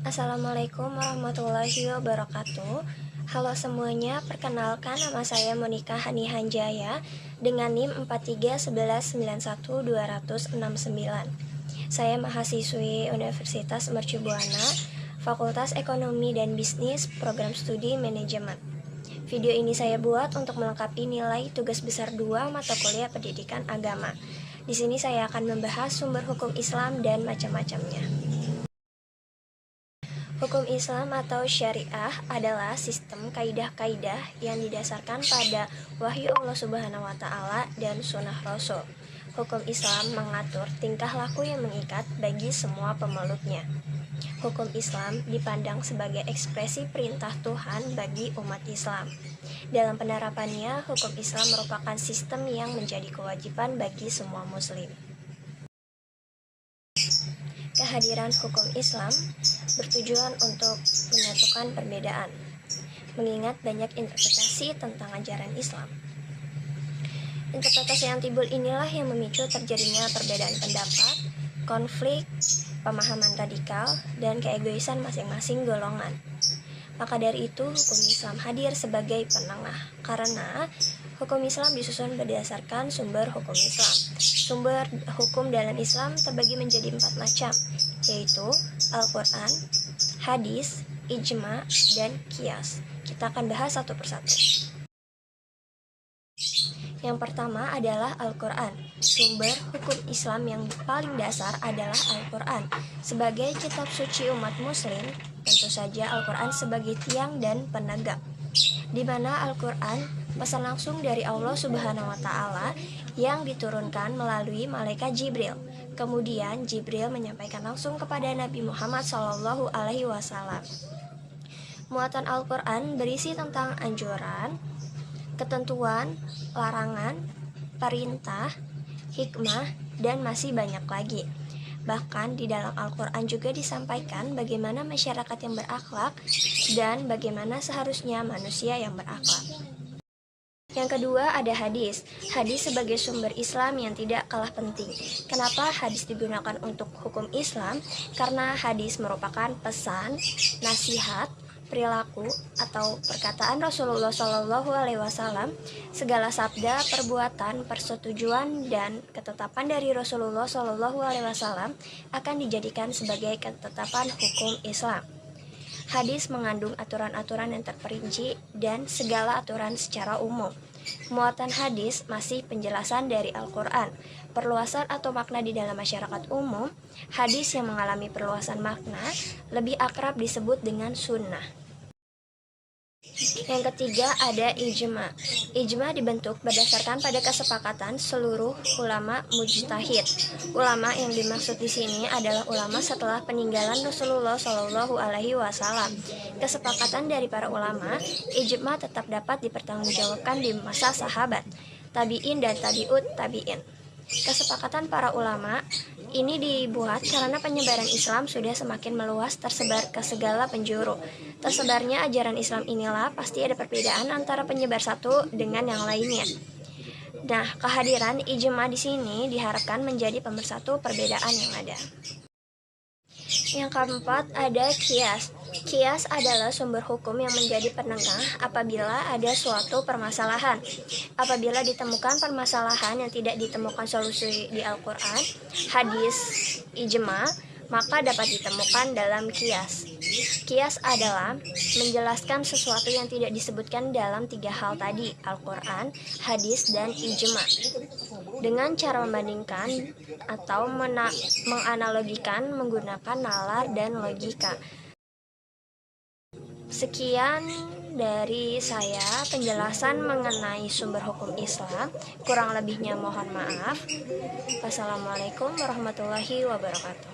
Assalamualaikum warahmatullahi wabarakatuh. Halo semuanya, perkenalkan nama saya Monika Hani Hanjaya dengan NIM 4311912069. Saya mahasiswi Universitas Mercu Buana, Fakultas Ekonomi dan Bisnis, Program Studi Manajemen. Video ini saya buat untuk melengkapi nilai tugas besar 2 mata kuliah pendidikan agama. Di sini saya akan membahas sumber hukum Islam dan macam-macamnya. Hukum Islam atau syariah adalah sistem kaidah-kaidah yang didasarkan pada wahyu Allah Subhanahu wa Ta'ala dan sunnah Rasul. Hukum Islam mengatur tingkah laku yang mengikat bagi semua pemeluknya. Hukum Islam dipandang sebagai ekspresi perintah Tuhan bagi umat Islam. Dalam penerapannya, hukum Islam merupakan sistem yang menjadi kewajiban bagi semua muslim. Kehadiran hukum Islam bertujuan untuk menyatukan perbedaan, mengingat banyak interpretasi tentang ajaran Islam. Interpretasi yang timbul inilah yang memicu terjadinya perbedaan pendapat, konflik, pemahaman radikal, dan keegoisan masing-masing golongan. Maka dari itu, hukum Islam hadir sebagai penengah, karena hukum Islam disusun berdasarkan sumber hukum Islam. Sumber hukum dalam Islam terbagi menjadi 4 macam, yaitu Al-Quran, hadis, ijma, dan qiyas. Kita akan bahas satu persatu. Yang pertama adalah Al-Quran. Sumber hukum Islam yang paling dasar adalah Al-Quran. Sebagai kitab suci umat muslim, tentu saja Al-Quran sebagai tiang dan penegak, di mana Al-Quran pesan langsung dari Allah Subhanahu wa Ta'ala yang diturunkan melalui malaikat Jibril. Kemudian Jibril menyampaikan langsung kepada Nabi Muhammad SAW. Muatan Al-Quran berisi tentang anjuran, ketentuan, larangan, perintah, hikmah, dan masih banyak lagi. Bahkan di dalam Al-Quran juga disampaikan bagaimana masyarakat yang berakhlak dan bagaimana seharusnya manusia yang berakhlak. Yang kedua ada hadis. Hadis sebagai sumber Islam yang tidak kalah penting. Kenapa hadis digunakan untuk hukum Islam? Karena hadis merupakan pesan, nasihat, perilaku atau perkataan Rasulullah SAW, segala sabda, perbuatan, persetujuan, dan ketetapan dari Rasulullah SAW akan dijadikan sebagai ketetapan hukum Islam. Hadis mengandung aturan-aturan yang terperinci dan segala aturan secara umum. Muatan hadis masih penjelasan dari Al-Quran. Perluasan atau makna di dalam masyarakat umum, hadis yang mengalami perluasan makna lebih akrab disebut dengan sunnah. Yang ketiga ada ijma. Ijma dibentuk berdasarkan pada kesepakatan seluruh ulama mujtahid. Ulama yang dimaksud di sini adalah ulama setelah peninggalan Rasulullah SAW. Kesepakatan dari para ulama, ijma tetap dapat dipertanggungjawabkan di masa sahabat, tabi'in dan tabi'ut tabi'in. Kesepakatan para ulama ini dibuat karena penyebaran Islam sudah semakin meluas, tersebar ke segala penjuru. Tersebarnya ajaran Islam inilah pasti ada perbedaan antara penyebar satu dengan yang lainnya. Nah, kehadiran ijma di sini diharapkan menjadi pemersatu perbedaan yang ada. Yang keempat ada qiyas. Qiyas adalah sumber hukum yang menjadi penengah apabila ada suatu permasalahan. Apabila ditemukan permasalahan yang tidak ditemukan solusi di Al-Quran, hadis, ijma, maka dapat ditemukan dalam qiyas. Qiyas adalah menjelaskan sesuatu yang tidak disebutkan dalam 3 hal tadi, Al-Quran, hadis, dan ijma, dengan cara membandingkan atau menganalogikan menggunakan nalar dan logika. Sekian dari saya penjelasan mengenai sumber hukum Islam. Kurang lebihnya mohon maaf. Wassalamualaikum warahmatullahi wabarakatuh.